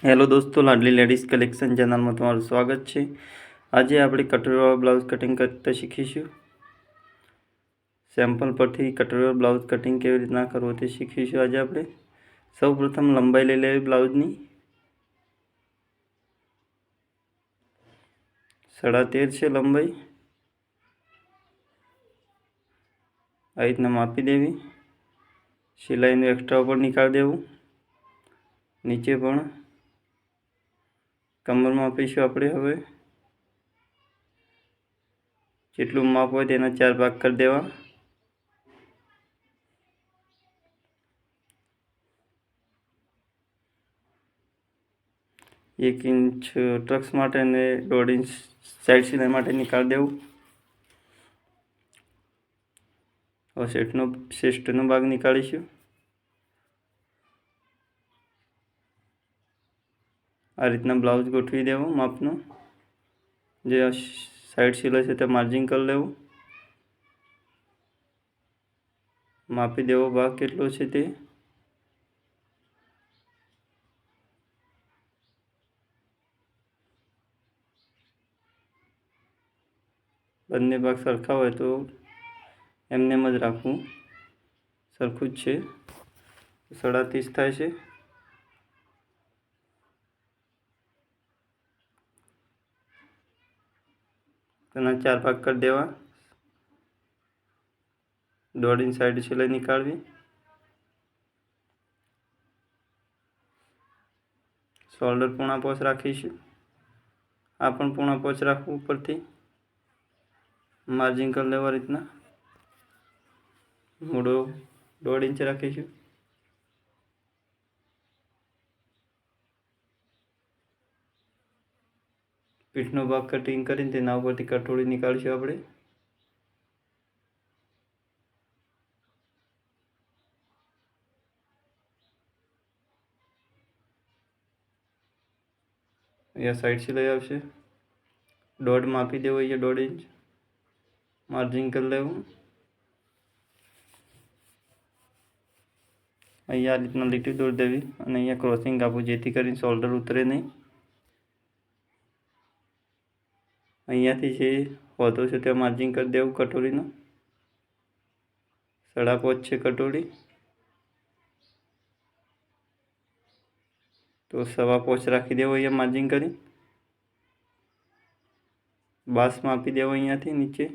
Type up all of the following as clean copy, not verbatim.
Hello दोस्तों, लाडली ladies collection channel में તમારું સ્વાગત છે। આજે આપણે કટોરીવાળા બ્લાઉઝ કટિંગ કરતા શીખીશું। સેમ્પલ પરથી કટોરીવાળા બ્લાઉઝ કટિંગ કેવી રીતના કરવું તે શીખીશું। આજે આપણે સૌપ્રથમ લંબાઈ લઈ લેવી બ્લાઉઝની 13.5 છે લંબાઈ। આ રીતના માપી દેવી। સિલાઈનું એક્સ્ટ્રા ઉપર નીકાળી દેવું। નીચે પણ कमर मापीशुं आपणे। हवे जेटलुं माप होय तेना 4 भाग कर देवा। एक इंच ट्रक्स माटे ने 1.5 इंच साइड सिलाई माटे निकाळ देवुं। हवे शेस्टनो भाग निकाळीशुं। आ रीतना ब्लाउज गोठवी देवो मापनो। जे साइड सिलाई छे ते मार्जिंग कर लेवुं। मापी देवो भाग केटलो छे ते। बंने भाग सरखा होय तो एमनेम ज राखवुं। सरखुं ज छे 37.5 थाय छे। तेना 4 भाग कर देवा। 1.5 इंच साइड सिलाई निकाळवी। शोल्डर पूणा पोच राखीशुं। आ पण पूणा पोच राखवुं। उपरथी मार्जिंग कर लेवा। रीतना मूडो 1.5 इंच राखीशुं। पीठनो भाग कटिंग करीने तेना उपरथी कटोरी निकाळीशुं आपणे। अहींया साइड सिलाई आवशे। 1.5 मापी देवो। अहींया 1.5 इंच मार्जिंग कर लेवुं। अहींया आ रीतना લીટી દોરી देवी અને अहींया क्रॉसिंग आपवुं जेथी करीने शोल्डर उतरे नहीं। अहींयाथी जे होतो छे ते मार्जिंग कर देवुं कटोरीनो। 5.5 छे कटोरी तो 5.25 राखी देवो। अहींया मार्जिंग करी बास मापी देवो। अहींयाथी नीचे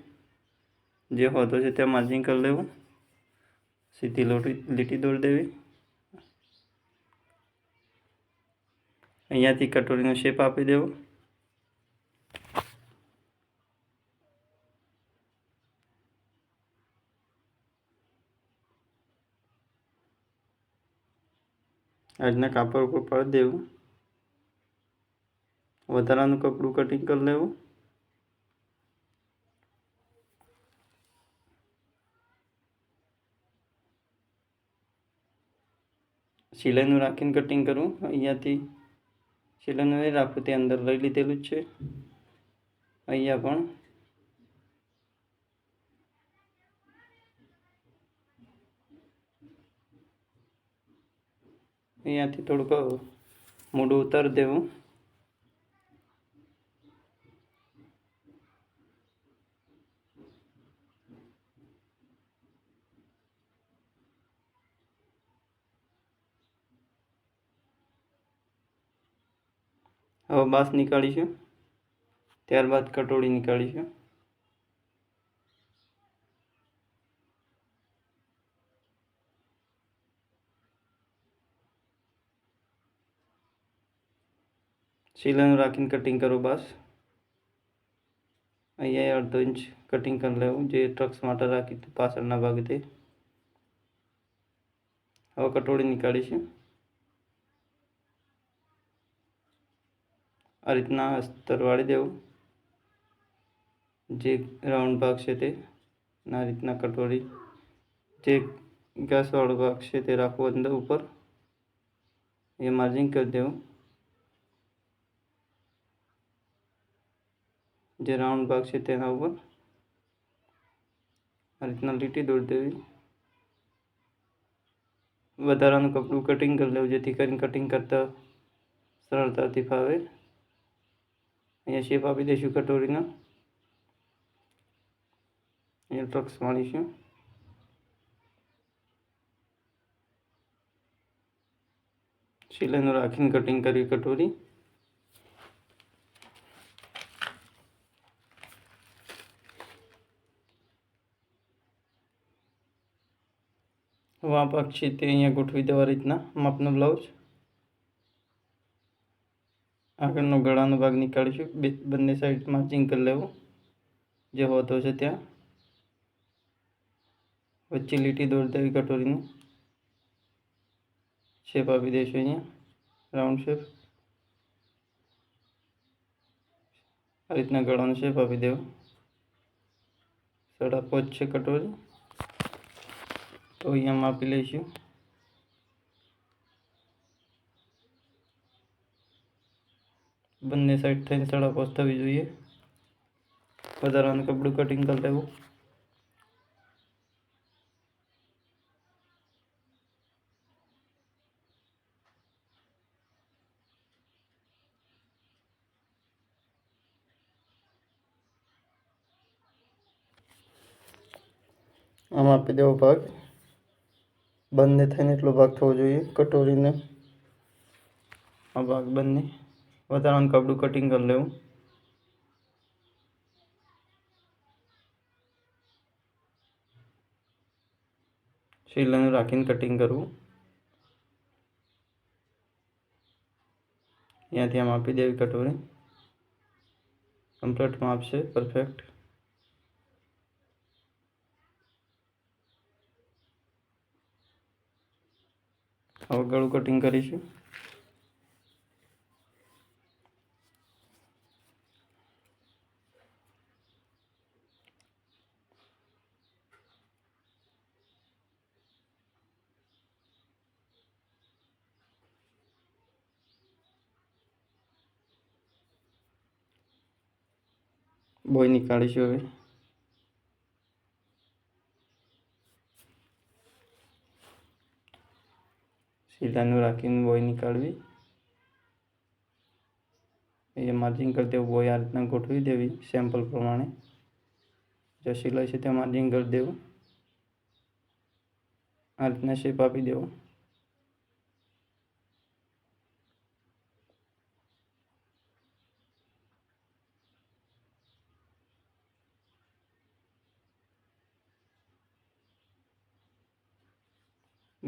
जे होतो छे ते मार्जिंग कर लेवुं। सीधी લીટી દોરી देवी। अहींयाथी कटोरीनो शेप आपी देवो। આજના કાપડ ઉપર પાડી દેવું। વધારાનું કપડું કટિંગ કરી લેવું। સિલાઈનું રાખીને કટિંગ કરવું। અહીંયાથી સિલાઈનું નહીં રાખવું, તે અંદર લઈ લીધેલું જ છે। અહીંયા પણ અહીંયાથી થોડુંક મૂડું ઉતારી દેવું। હવે બાસ નીકાળીશું। ત્યારબાદ કટોરી નીકાળીશું। સિલાઈનું રાખીને કટિંગ કરો બાસ। અહીંયા 1/2 इंच કટિંગ કરી લેવું, જે ટ્રક્સ માટે રાખી પાછળના ભાગે તે। હવે કટોરી નીકાળીશું। आ रीतना अस्तर वाળી देवुं। जे राउंड भाग छे ते आ रीतना कटोरी जे घास वाळो भाग छे ते राखवो अंदर ऊपर। ये मार्जिंग कर देवुं। जे राउंड भाग छे तेना ऊपर आ रीतना લીટી દોરી देवी। વધારાનું કપડું કટિંગ કરી લેવું, જેથી કરીને કટિંગ કરતા સરળતાથી ફાવે. અહીંયા શેપ આપી દઈશું કટોરીનો. અહીંયા ટ્રક્સ મારીશું. સિલાઈનું રાખીને કટિંગ કરી કટોરી. વાં પાક છે તે અહીંયા ગોઠવી દેવા રીતના માપનો બ્લાઉઝ. આગળનો ગળાનો ભાગ નીકાળીશું. બંને સાઈડ માર્જિંગ કરી લેવું જે હોતો છે ત્યાં. વચ્ચે લીટી દોરી દેવી કટોરીની. શેપ આપી દઈશું અહીંયા રાઉન્ડ શેપ. આ રીતના ગળાનો શેપ આપી દેવો. 5.5 છે કટોરી, તો અહીંયા માપી લઈશું. બંને સાઈડ થઈને 5.5 થવી જોઈએ. વધારાનું કપડું કટિંગ કરી લેવું. આમ આપી દેવો ભાગ. બંને થઈને એટલો ભાગ થવો જોઈએ કટોરીને. આ ભાગ બંને વધારાનું કપડું કટિંગ કરી લેવું. સિલાઈનું રાખીને કટિંગ કરવું. અહીંયાથી આમ આપી દેવી કટોરી. કમ્પ્લીટ માપ છે, પરફેક્ટ. હવે ગળું કટિંગ કરીશું. બોય નીકાળીશું હવે. સિલાઈનું રાખીને બોય નીકાળવી. એ માર્જિંગ કરી દેવું. બોય આ રીતના ગોઠવી દેવી સેમ્પલ પ્રમાણે. જે સિલાઈ છે તે માર્જિંગ કરી દેવું. આ રીતના શેપ આપી દેવો.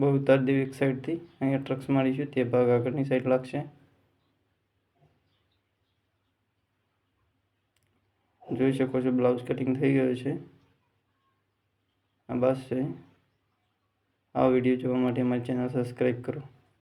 બહુ ઉતારી દેવી એક સાઈડથી. અહીંયા ટ્રક્સ મારીશું તે ભાગ આગળની સાઈડ લાગશે. જોઈ શકો છો બ્લાઉઝ કટિંગ થઈ ગયો છે. આ બસ છે. આ વિડીયો જોવા માટે અમારી ચેનલ સબસ્ક્રાઈબ કરો.